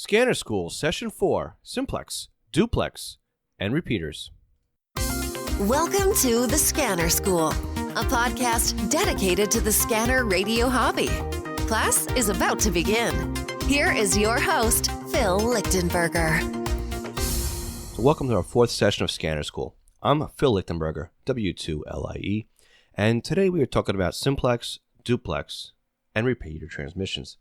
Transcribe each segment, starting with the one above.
Scanner School, Session 4, Simplex, Duplex, and Repeaters. Welcome to the Scanner School, a podcast dedicated to the scanner radio hobby. Class is about to begin. Here is your host, Phil Lichtenberger. Welcome to our fourth session of Scanner School. I'm Phil Lichtenberger, W2LIE, and today we are talking about Simplex, Duplex, and repeater transmissions.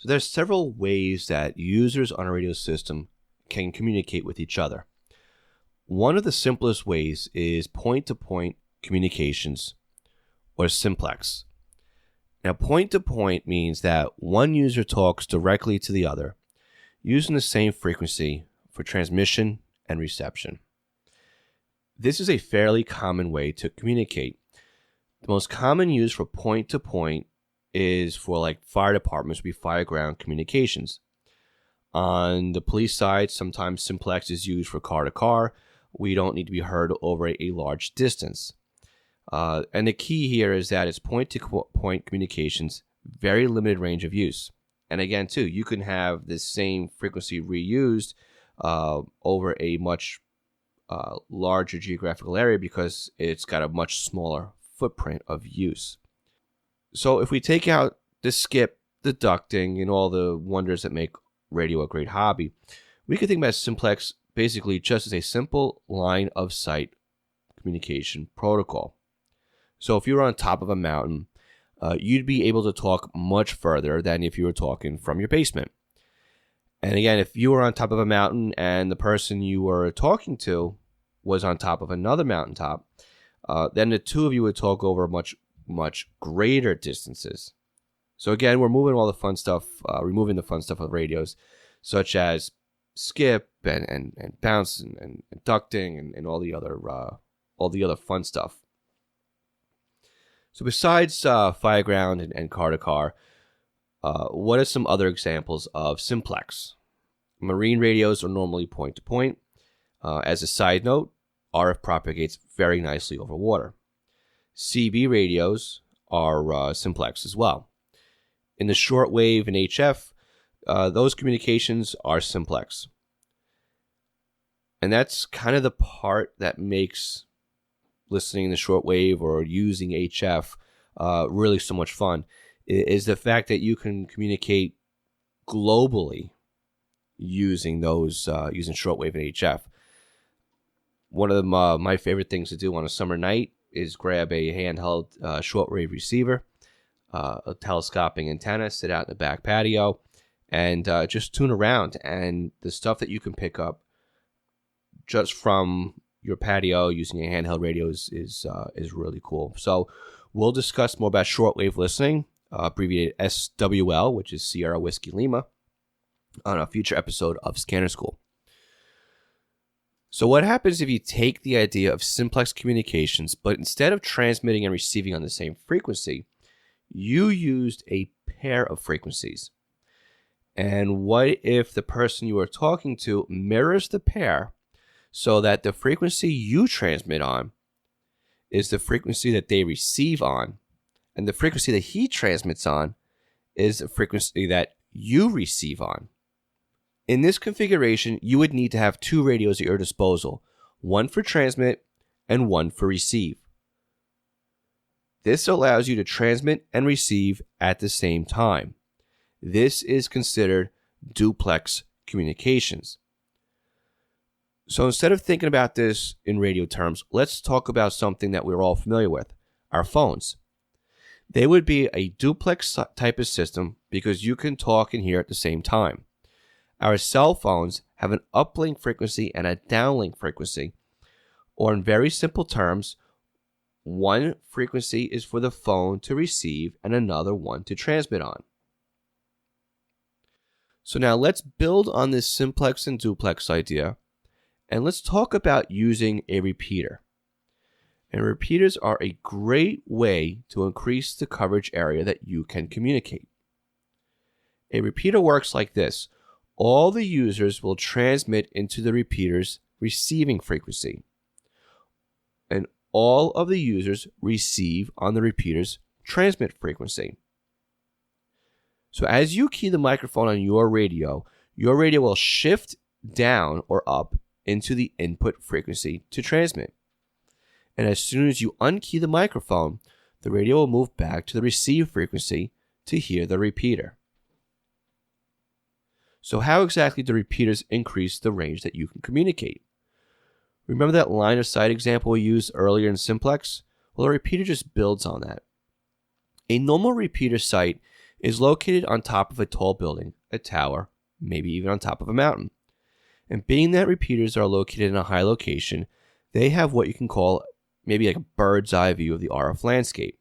So there's several ways that users on a radio system can communicate with each other. One of the simplest ways is point-to-point communications, or Simplex. Now, point-to-point means that one user talks directly to the other, using the same frequency for transmission and reception. This is a fairly common way to communicate. The most common use for point-to-point is for like fire departments, would be fire ground communications. On the police side, sometimes Simplex is used for car to car. We don't need to be heard over a large distance. And the key here is that it's point-to-point communications, very limited range of use. And again, too, you can have this same frequency reused over a much larger geographical area because it's got a much smaller footprint of use. So if we take out the skip, the ducting, and all the wonders that make radio a great hobby, we can think about Simplex basically just as a simple line of sight communication protocol. So if you were on top of a mountain, you'd be able to talk much further than if you were talking from your basement. And again, if you were on top of a mountain and the person you were talking to was on top of another mountaintop, then the two of you would talk over much greater distances. So again, we're moving all the fun stuff, removing the fun stuff of radios, such as skip and bounce and ducting and all the other fun stuff. So besides fireground and car to car, what are some other examples of Simplex? Marine radios are normally point to point. As a side note, RF propagates very nicely over water. CB radios are Simplex as well. In the shortwave and HF, those communications are Simplex. And that's kind of the part that makes listening to shortwave or using HF really so much fun, is the fact that you can communicate globally using using shortwave and HF. One of my favorite things to do on a summer night is grab a handheld shortwave receiver, a telescoping antenna, sit out in the back patio, and just tune around. And the stuff that you can pick up just from your patio using a handheld radio is really cool. So we'll discuss more about shortwave listening, abbreviated SWL, which is Sierra Whiskey Lima, on a future episode of Scanner School. So what happens if you take the idea of simplex communications, but instead of transmitting and receiving on the same frequency, you used a pair of frequencies? And what if the person you are talking to mirrors the pair so that the frequency you transmit on is the frequency that they receive on, and the frequency that he transmits on is the frequency that you receive on? In this configuration, you would need to have two radios at your disposal, one for transmit and one for receive. This allows you to transmit and receive at the same time. This is considered duplex communications. So instead of thinking about this in radio terms, let's talk about something that we're all familiar with, our phones. They would be a duplex type of system because you can talk and hear at the same time. Our cell phones have an uplink frequency and a downlink frequency, or in very simple terms, one frequency is for the phone to receive and another one to transmit on. So now let's build on this simplex and duplex idea, and let's talk about using a repeater. And repeaters are a great way to increase the coverage area that you can communicate. A repeater works like this. All the users will transmit into the repeater's receiving frequency, and all of the users receive on the repeater's transmit frequency. So as you key the microphone on your radio, your radio will shift down or up into the input frequency to transmit. And as soon as you unkey the microphone, the radio will move back to the receive frequency to hear the repeater. So how exactly do repeaters increase the range that you can communicate? Remember that line of sight example we used earlier in Simplex? Well, a repeater just builds on that. A normal repeater site is located on top of a tall building, a tower, maybe even on top of a mountain. And being that repeaters are located in a high location, they have what you can call maybe like a bird's eye view of the RF landscape.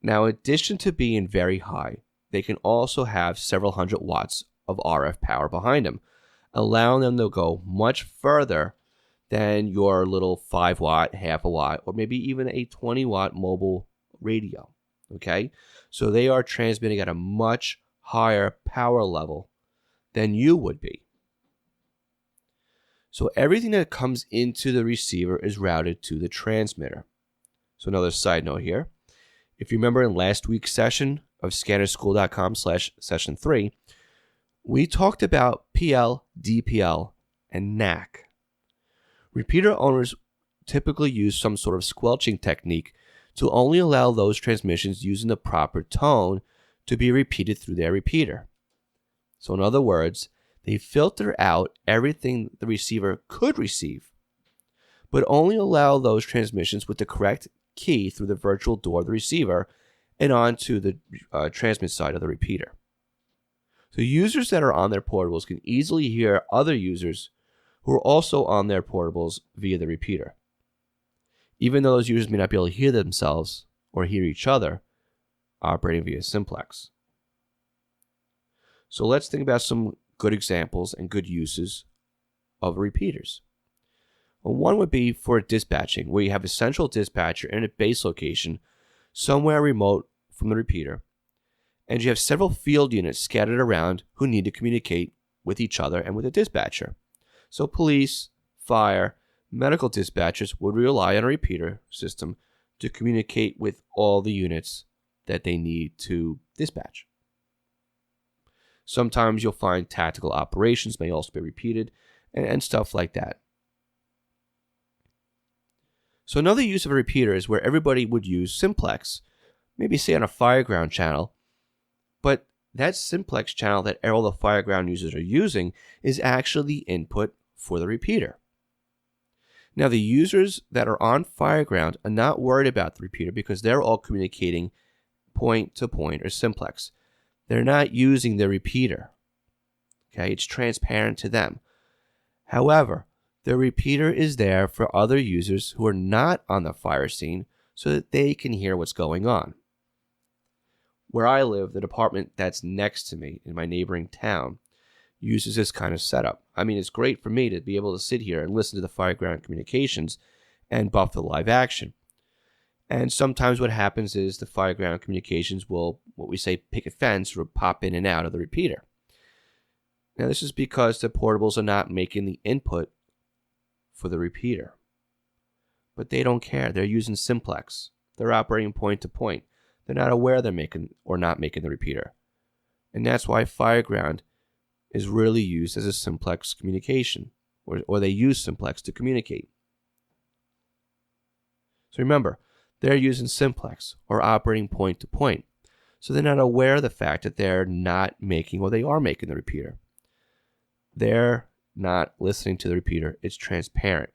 Now, in addition to being very high, they can also have several hundred watts of RF power behind them, allowing them to go much further than your little 5 watt, half a watt, or maybe even a 20 watt mobile radio. Okay? So they are transmitting at a much higher power level than you would be. So everything that comes into the receiver is routed to the transmitter. So another side note here. If you remember in last week's session of scannerschool.com/session 3, we talked about PL, DPL, and NAC. Repeater owners typically use some sort of squelching technique to only allow those transmissions using the proper tone to be repeated through their repeater. So in other words, they filter out everything the receiver could receive, but only allow those transmissions with the correct key through the virtual door of the receiver and onto the transmit side of the repeater. So users that are on their portables can easily hear other users who are also on their portables via the repeater, even though those users may not be able to hear themselves or hear each other operating via Simplex. So let's think about some good examples and good uses of repeaters. Well, one would be for dispatching, where you have a central dispatcher in a base location somewhere remote from the repeater, and you have several field units scattered around who need to communicate with each other and with the dispatcher. So police, fire, medical dispatchers would rely on a repeater system to communicate with all the units that they need to dispatch. Sometimes you'll find tactical operations may also be repeated and stuff like that. So another use of a repeater is where everybody would use Simplex, maybe say on a fireground channel, but that Simplex channel that all the fireground users are using is actually the input for the repeater. Now the users that are on fireground are not worried about the repeater because they're all communicating point to point or Simplex. They're not using the repeater. Okay, it's transparent to them. However, the repeater is there for other users who are not on the fire scene so that they can hear what's going on. Where I live, the department that's next to me in my neighboring town uses this kind of setup. I mean, it's great for me to be able to sit here and listen to the fireground communications and buff the live action. And sometimes what happens is the fireground communications will, what we say, pick a fence or pop in and out of the repeater. Now, this is because the portables are not making the input for the repeater. But they don't care. They're using Simplex. They're operating point to point. They're not aware they're making or not making the repeater. And that's why fireground is really used as a Simplex communication, or they use Simplex to communicate. So remember, they're using Simplex or operating point to point. So they're not aware of the fact that they're not making, or they are making the repeater. They're not listening to the repeater. It's transparent.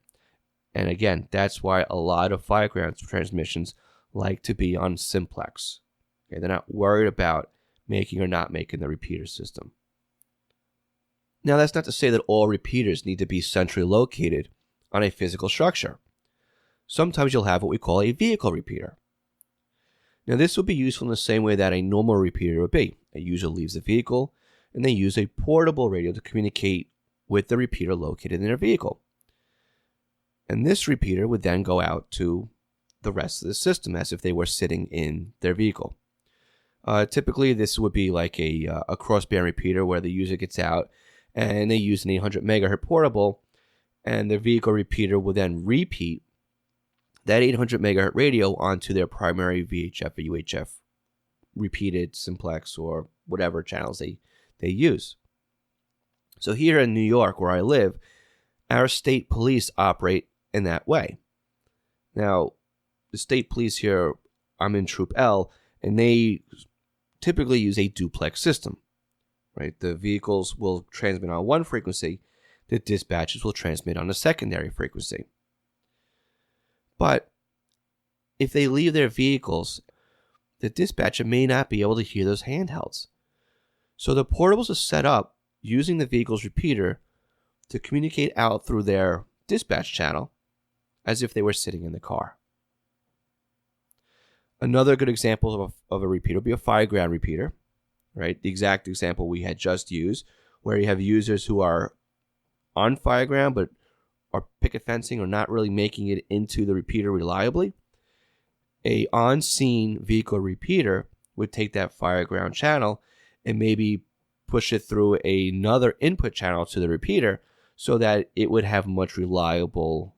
And again, that's why a lot of fireground transmissions like to be on Simplex. Okay, they're not worried about making or not making the repeater system. Now, that's not to say that all repeaters need to be centrally located on a physical structure. Sometimes you'll have what we call a vehicle repeater. Now, this will be useful in the same way that a normal repeater would be. A user leaves the vehicle, and they use a portable radio to communicate with the repeater located in their vehicle. And this repeater would then go out to the rest of the system as if they were sitting in their vehicle. Typically, this would be like a crossband repeater where the user gets out and they use an 800 megahertz portable, and their vehicle repeater will then repeat that 800 megahertz radio onto their primary VHF or UHF repeated Simplex or whatever channels they use. So here in New York, where I live, our state police operate in that way. Now, the state police here, I'm in Troop L, and they typically use a duplex system, right? The vehicles will transmit on one frequency, the dispatchers will transmit on a secondary frequency. But if they leave their vehicles, the dispatcher may not be able to hear those handhelds. So the portables are set up using the vehicle's repeater to communicate out through their dispatch channel as if they were sitting in the car. Another good example of a repeater would be a fireground repeater, right? The exact example we had just used, where you have users who are on fireground but are picket fencing or not really making it into the repeater reliably. A on-scene vehicle repeater would take that fireground channel and maybe push it through another input channel to the repeater so that it would have much reliable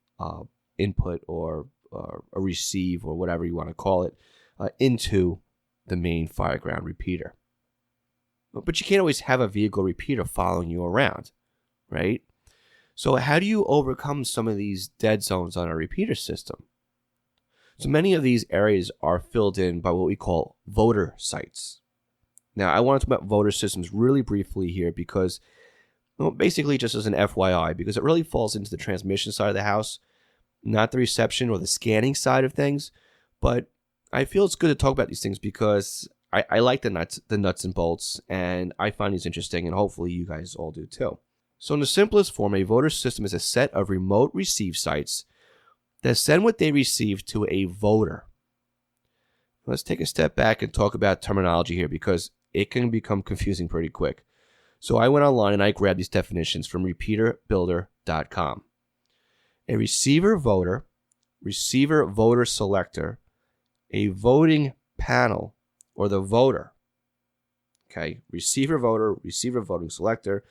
input or a receive or whatever you want to call it into the main fireground repeater. But you can't always have a vehicle repeater following you around, right? So how do you overcome some of these dead zones on a repeater system? So many of these areas are filled in by what we call voter sites. Now, I want to talk about voter systems really briefly here because, well, basically just as an FYI, because it really falls into the transmission side of the house, not the reception or the scanning side of things. But I feel it's good to talk about these things because I like the nuts and bolts, and I find these interesting, and hopefully you guys all do too. So in the simplest form, a voter system is a set of remote receive sites that send what they receive to a voter. Let's take a step back and talk about terminology here because it can become confusing pretty quick. So I went online and I grabbed these definitions from repeaterbuilder.com. A receiver voter selector, a voting panel, or the voter. Okay, receiver voting selector,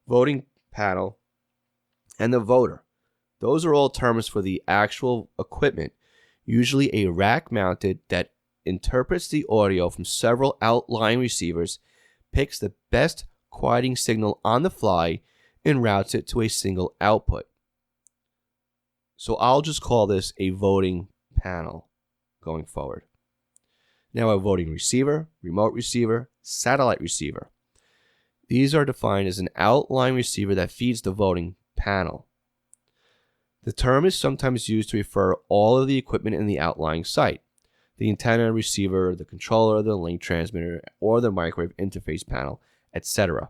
voting panel, and the voter. Those are all terms for the actual equipment, usually a rack mounted that interprets the audio from several outlying receivers, picks the best quieting signal on the fly, and routes it to a single output. So I'll just call this a voting panel going forward. Now a voting receiver, remote receiver, satellite receiver. These are defined as an outlying receiver that feeds the voting panel. The term is sometimes used to refer all of the equipment in the outlying site: the antenna, receiver, the controller, the link transmitter, or the microwave interface panel, etc.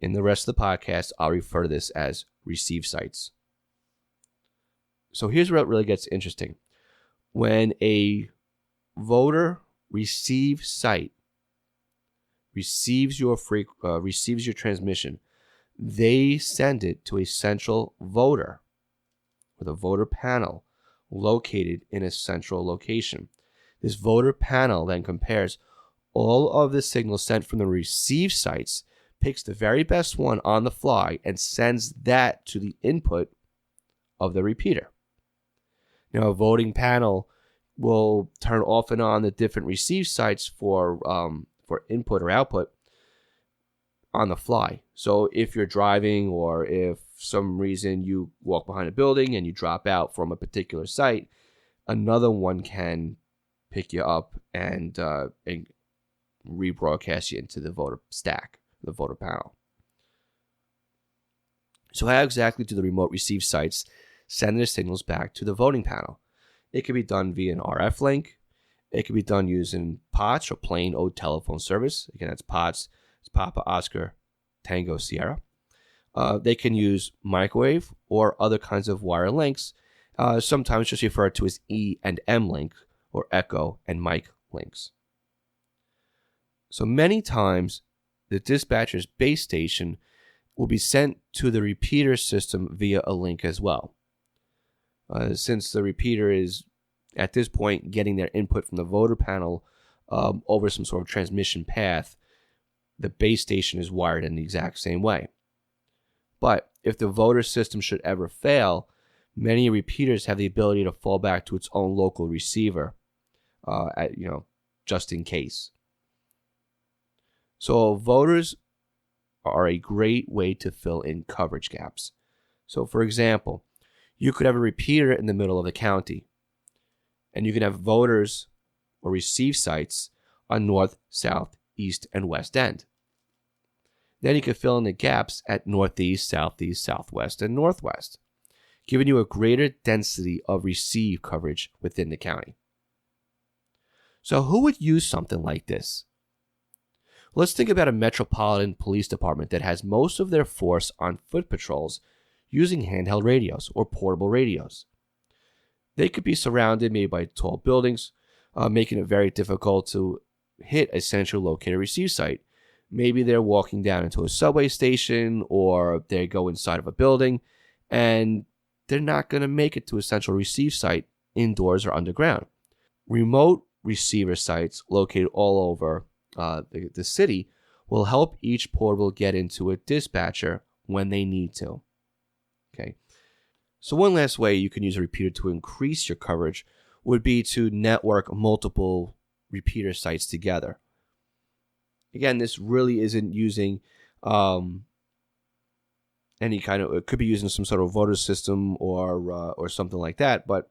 In the rest of the podcast, I'll refer to this as receive sites. So here's where it really gets interesting. When a voter receive site receives your transmission, they send it to a central voter with a voter panel located in a central location. This voter panel then compares all of the signals sent from the receive sites, picks the very best one on the fly, and sends that to the input of the repeater. Now, a voting panel will turn off and on the different receive sites for input or output on the fly. So if you're driving or if some reason you walk behind a building and you drop out from a particular site, another one can pick you up and rebroadcast you into the voter stack, the voter panel. So how exactly do the remote receive sites send their signals back to the voting panel? It can be done via an RF link. It can be done using POTS or plain old telephone service. Again, that's POTS. It's Papa Oscar Tango Sierra. They can use microwave or other kinds of wire links, sometimes just referred to as E and M link or echo and mic links. So many times, the dispatcher's base station will be sent to the repeater system via a link as well. Since the repeater is, at this point, getting their input from the voter panel over some sort of transmission path, the base station is wired in the exact same way. But if the voter system should ever fail, many repeaters have the ability to fall back to its own local receiver, just in case. So voters are a great way to fill in coverage gaps. So for example, you could have a repeater in the middle of the county, and you can have voters or receive sites on north, south, east, and west end. Then you can fill in the gaps at northeast, southeast, southwest, and northwest, giving you a greater density of receive coverage within the county. So who would use something like this? Let's think about a metropolitan police department that has most of their force on foot patrols using handheld radios or portable radios. They could be surrounded maybe by tall buildings, making it very difficult to hit a central located receive site. Maybe they're walking down into a subway station, or they go inside of a building, and they're not going to make it to a central receive site indoors or underground. Remote receiver sites located all over the city will help each portable get into a dispatcher when they need to. Okay. So one last way you can use a repeater to increase your coverage would be to network multiple repeater sites together. Again, this really isn't using any kind of, it could be using some sort of voter system or something like that, but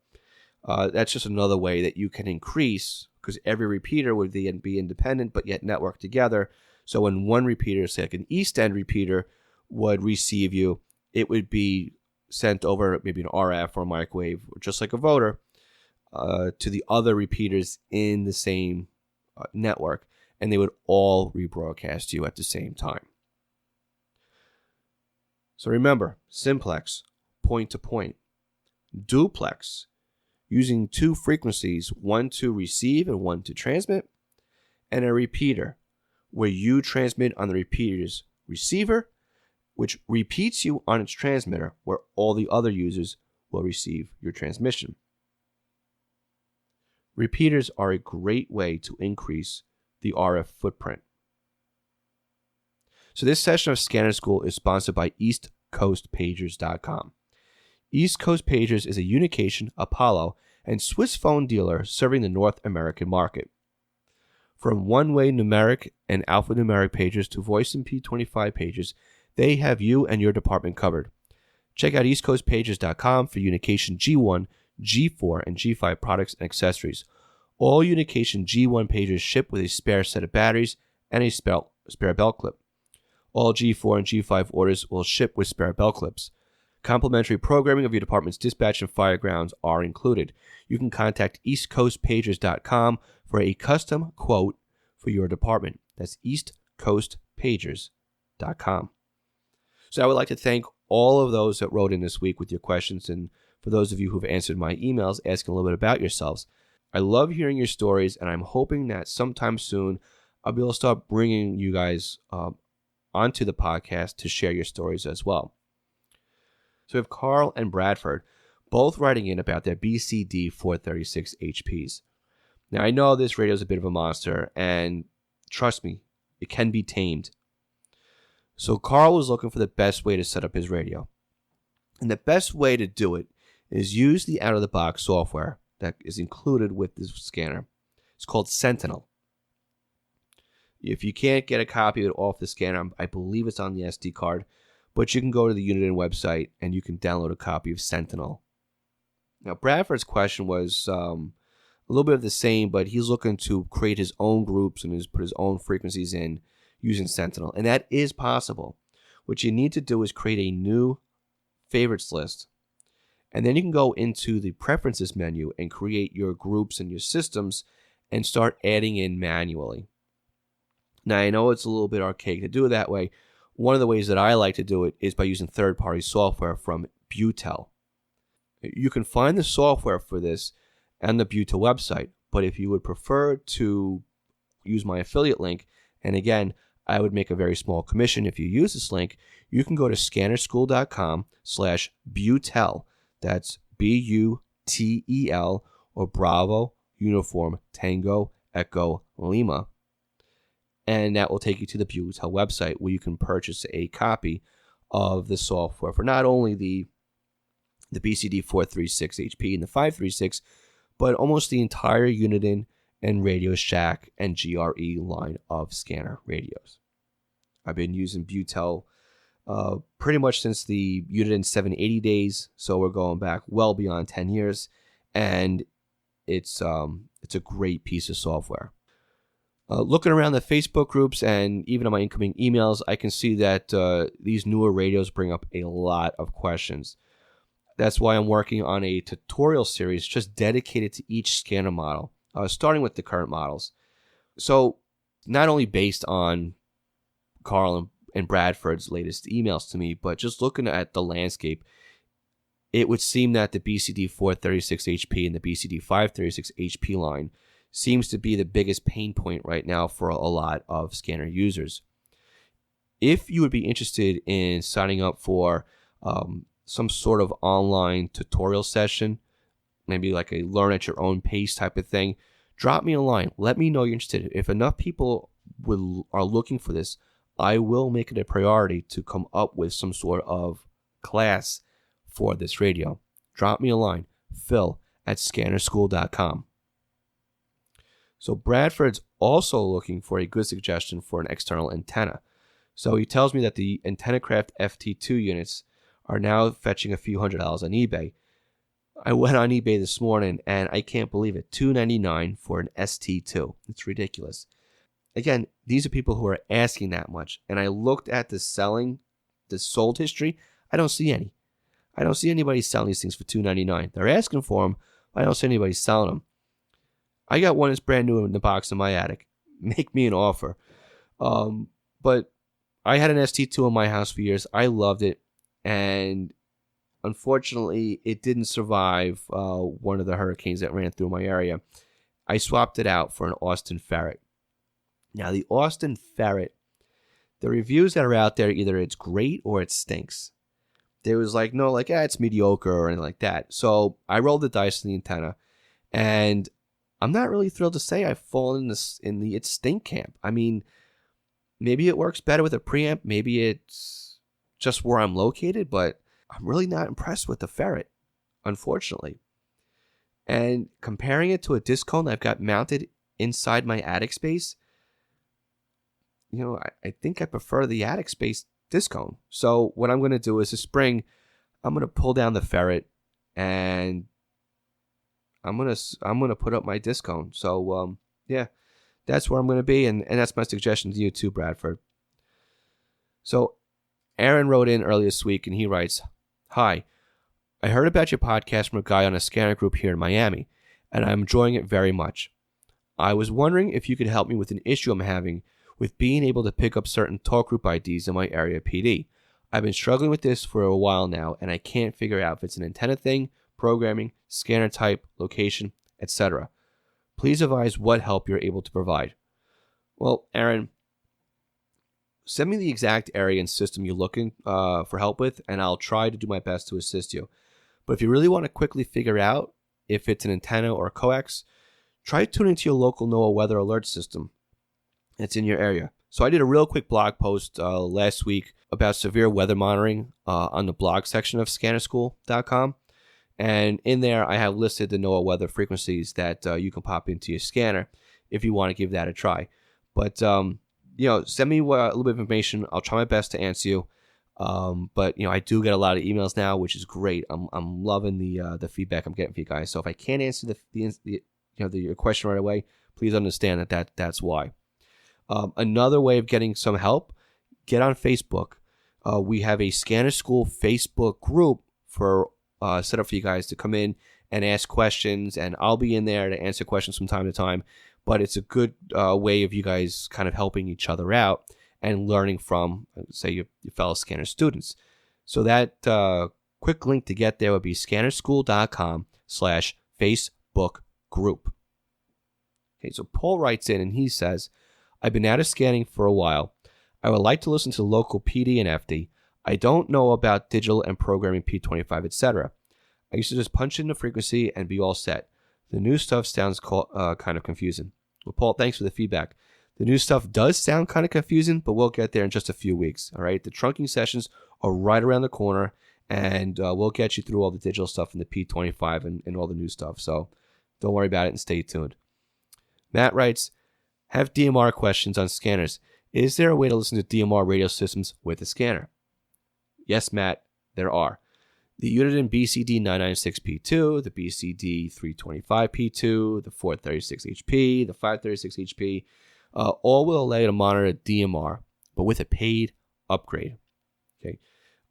that's just another way that you can increase, because every repeater would then be independent but yet network together. So when one repeater, say like an East End repeater, would receive you, it would be sent over maybe an RF or a microwave, just like a voter, to the other repeaters in the same network, and they would all rebroadcast you at the same time. So remember, Simplex, point to point. Duplex, using two frequencies, one to receive and one to transmit, and a repeater, where you transmit on the repeater's receiver, which repeats you on its transmitter, where all the other users will receive your transmission. Repeaters are a great way to increase the RF footprint. So this session of Scanner School is sponsored by EastCoastPagers.com. East Coast Pagers is a Unication, Apollo, and Swiss phone dealer serving the North American market. From one-way numeric and alphanumeric pagers to voice and P25 pagers, they have you and your department covered. Check out EastCoastPagers.com for Unication G1, G4, and G5 products and accessories. All Unication G1 pagers ship with a spare set of batteries and a spare belt clip. All G4 and G5 orders will ship with spare belt clips. Complimentary programming of your department's dispatch and fire grounds are included. You can contact EastCoastPagers.com for a custom quote for your department. That's EastCoastPagers.com. So I would like to thank all of those that wrote in this week with your questions, and for those of you who've answered my emails asking a little bit about yourselves. I love hearing your stories, and I'm hoping that sometime soon I'll be able to start bringing you guys onto the podcast to share your stories as well. So we have Carl and Bradford both writing in about their BCD 436 HPs. Now, I know this radio is a bit of a monster, and trust me, it can be tamed. So Carl was looking for the best way to set up his radio. And the best way to do it is use the out-of-the-box software that is included with this scanner. It's called Sentinel. If you can't get a copy of it off the scanner, I believe it's on the SD card, but you can go to the Uniden website and you can download a copy of Sentinel. Now, Bradford's question was a little bit of the same, but he's looking to create his own groups and put his own frequencies in using Sentinel, and that is possible. What you need to do is create a new favorites list, and then you can go into the preferences menu and create your groups and your systems and start adding in manually. Now, I know it's a little bit archaic to do it that way. One of the ways that I like to do it is by using third-party software from Butel. You can find the software for this on the Butel website, but if you would prefer to use my affiliate link, and again, I would make a very small commission if you use this link, you can go to scannerschool.com/Butel. That's BUTEL, or Bravo, Uniform, Tango, Echo, Lima. And that will take you to the Butel website where you can purchase a copy of the software for not only the BCD 436 HP and the 536, but almost the entire Uniden and Radio Shack and GRE line of scanner radios. I've been using Butel pretty much since the Uniden 780 days, so we're going back well beyond 10 years, and it's a great piece of software. Looking around the Facebook groups and even on my incoming emails, I can see that these newer radios bring up a lot of questions. That's why I'm working on a tutorial series just dedicated to each scanner model, starting with the current models. So not only based on Carl and Bradford's latest emails to me, but just looking at the landscape, it would seem that the BCD 436HP and the BCD 536HP line seems to be the biggest pain point right now for a lot of scanner users. If you would be interested in signing up for some sort of online tutorial session, maybe like a learn at your own pace type of thing, drop me a line. Let me know you're interested. If enough people are looking for this, I will make it a priority to come up with some sort of class for this radio. Drop me a line, phil@scannerschool.com. So Bradford's also looking for a good suggestion for an external antenna. So he tells me that the AntennaCraft FT2 units are now fetching a few $100s on eBay. I went on eBay this morning and I can't believe it. $299 for an ST2. It's ridiculous. Again, these are people who are asking that much. And I looked at the sold history. I don't see any. I don't see anybody selling these things for $299. They're asking for them, but I don't see anybody selling them. I got one that's brand new in the box in my attic. Make me an offer. But I had an ST2 in my house for years. I loved it. And unfortunately, it didn't survive one of the hurricanes that ran through my area. I swapped it out for an Austin Ferret. Now, the Austin Ferret, the reviews that are out there, either it's great or it stinks. There was it's mediocre or anything like that. So I rolled the dice on the antenna, and I'm not really thrilled to say I've fallen in the it stink camp. I mean, maybe it works better with a preamp. Maybe it's just where I'm located, but I'm really not impressed with the Ferret, unfortunately. And comparing it to a disc cone I've got mounted inside my attic space, I think I prefer the attic space disc cone. So what I'm going to do is this spring, I'm going to pull down the Ferret and I'm gonna put up my disc cone. So yeah, that's where I'm gonna be, and that's my suggestion to you too, Bradford. So Aaron wrote in earlier this week, and he writes, "Hi, I heard about your podcast from a guy on a scanner group here in Miami, and I'm enjoying it very much. I was wondering if you could help me with an issue I'm having with being able to pick up certain talk group IDs in my area PD. I've been struggling with this for a while now, and I can't figure out if it's an antenna thing, programming, scanner type, location, etc. Please advise what help you're able to provide." Well, Aaron, send me the exact area and system you're looking for help with, and I'll try to do my best to assist you. But if you really want to quickly figure out if it's an antenna or a coax, try tuning to your local NOAA weather alert system that's in your area. So I did a real quick blog post last week about severe weather monitoring on the blog section of scannerschool.com. And in there, I have listed the NOAA weather frequencies that you can pop into your scanner if you want to give that a try. But, send me a little bit of information. I'll try my best to answer you. But I do get a lot of emails now, which is great. I'm loving the feedback I'm getting from you guys. So if I can't answer your question right away, please understand that's why. Another way of getting some help, get on Facebook. We have a Scanner School Facebook group set up for you guys to come in and ask questions, and I'll be in there to answer questions from time to time. But it's a good way of you guys kind of helping each other out and learning from, say, your fellow scanner students. So that quick link to get there would be scannerschool.com/Facebook group. Okay, so Paul writes in and he says, "I've been out of scanning for a while. I would like to listen to local PD and FD. I don't know about digital and programming P25, etc. I used to just punch in the frequency and be all set. The new stuff sounds kind of confusing." Well, Paul, thanks for the feedback. The new stuff does sound kind of confusing, but we'll get there in just a few weeks. All right, the trunking sessions are right around the corner, and we'll get you through all the digital stuff in the P25 and all the new stuff. So don't worry about it and stay tuned. Matt writes, "Have DMR questions on scanners. Is there a way to listen to DMR radio systems with a scanner? Yes, Matt, there are. The Uniden BCD 996P2, the BCD 325P2, the 436HP, the 536HP, all will allow you to monitor DMR, but with a paid upgrade. Okay.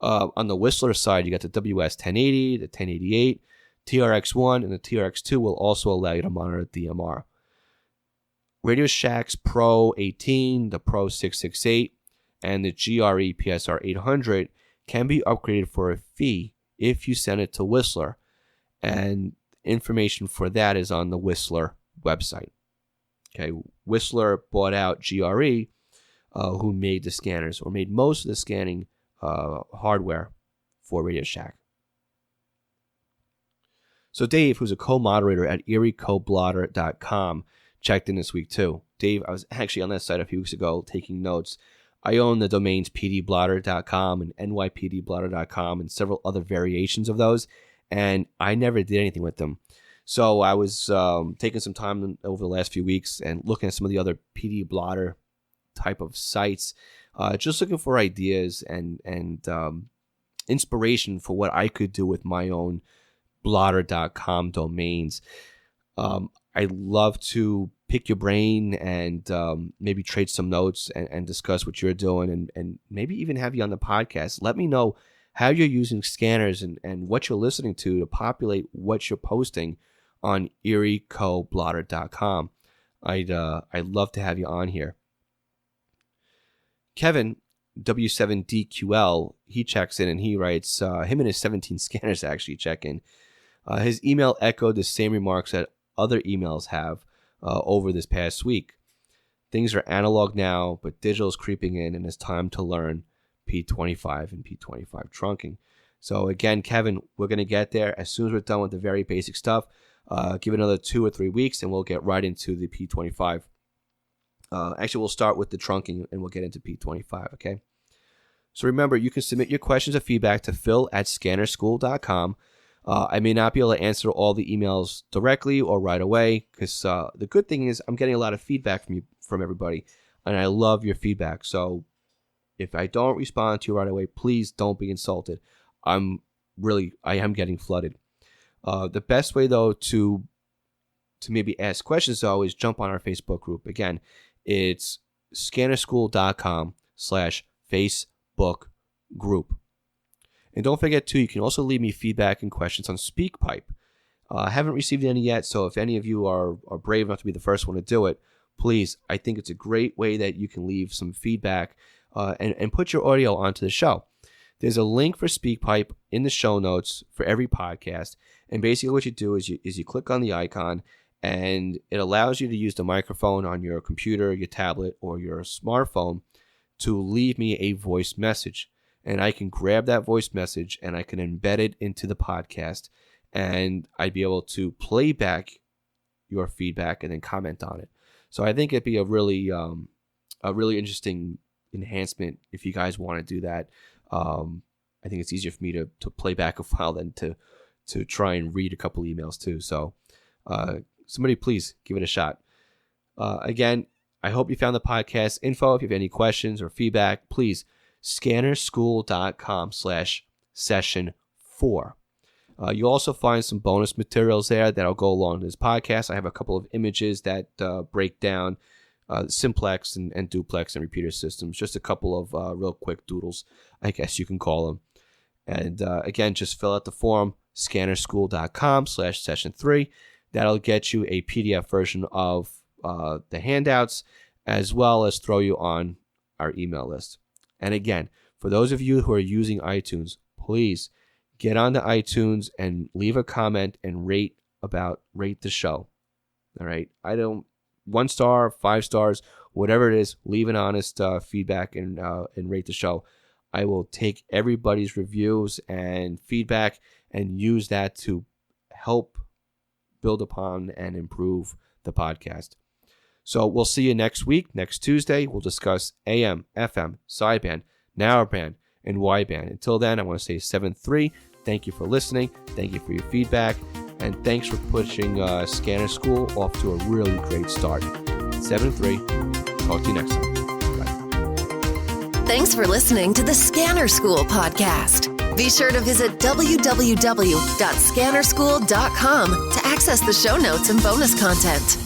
On the Whistler side, you got the WS1080, the 1088, TRX1, and the TRX2 will also allow you to monitor DMR. Radio Shack's Pro 18, the Pro 668, and the GRE PSR 800 can be upgraded for a fee if you send it to Whistler, and information for that is on the Whistler website. Okay, Whistler bought out GRE, who made the scanners, or made most of the scanning hardware for Radio Shack. So Dave, who's a co-moderator at eriecoblotter.com, checked in this week too. Dave, I was actually on that site a few weeks ago taking notes. I own the domains pdblotter.com and nypdblotter.com and several other variations of those, and I never did anything with them. So I was taking some time over the last few weeks and looking at some of the other PD blotter type of sites, just looking for ideas and inspiration for what I could do with my own blotter.com domains. I love to pick your brain and maybe trade some notes and discuss what you're doing and maybe even have you on the podcast. Let me know how you're using scanners and what you're listening to populate what you're posting on eriecoblotter.com. I'd love to have you on here. Kevin, W7DQL, he checks in and he writes, him and his 17 scanners actually check in. His email echoed the same remarks that other emails have over this past week. Things are analog now, but digital is creeping in, and it's time to learn P25 and P25 trunking. So again, Kevin, we're going to get there as soon as we're done with the very basic stuff. Give it another 2 or 3 weeks, and we'll get right into the P25. Actually, we'll start with the trunking, and we'll get into P25, okay? So remember, you can submit your questions or feedback to phil@scannerschool.com. I may not be able to answer all the emails directly or right away, because the good thing is I'm getting a lot of feedback from everybody, and I love your feedback. So if I don't respond to you right away, please don't be insulted. I am getting flooded. The best way, though, to maybe ask questions, though, is jump on our Facebook group. Again, it's scannerschool.com/Facebook group. And don't forget, too, you can also leave me feedback and questions on SpeakPipe. I haven't received any yet, so if any of you are brave enough to be the first one to do it, please, I think it's a great way that you can leave some feedback and put your audio onto the show. There's a link for SpeakPipe in the show notes for every podcast, and basically what you do is you click on the icon, and it allows you to use the microphone on your computer, your tablet, or your smartphone to leave me a voice message. And I can grab that voice message and I can embed it into the podcast, and I'd be able to play back your feedback and then comment on it. So I think it'd be a really interesting enhancement if you guys want to do that. I think it's easier for me to play back a file than to try and read a couple emails too. So somebody please give it a shot. Again, I hope you found the podcast info. If you have any questions or feedback, please scannerschool.com/session4. You'll also find some bonus materials there that'll go along with this podcast. I have a couple of images that break down Simplex and Duplex and repeater systems. Just a couple of real quick doodles, I guess you can call them. And again, just fill out the form, scannerschool.com/session3. That'll get you a PDF version of the handouts, as well as throw you on our email list. And again, for those of you who are using iTunes, please get onto iTunes and leave a comment and rate the show. All right. 1 star, 5 stars, whatever it is, leave an honest feedback and rate the show. I will take everybody's reviews and feedback and use that to help build upon and improve the podcast. So we'll see you next week. Next Tuesday, we'll discuss AM, FM, sideband, narrowband, and wideband. Until then, I want to say 7-3. Thank you for listening. Thank you for your feedback. And thanks for pushing Scanner School off to a really great start. 7-3. Talk to you next time. Bye. Thanks for listening to the Scanner School podcast. Be sure to visit www.scannerschool.com to access the show notes and bonus content.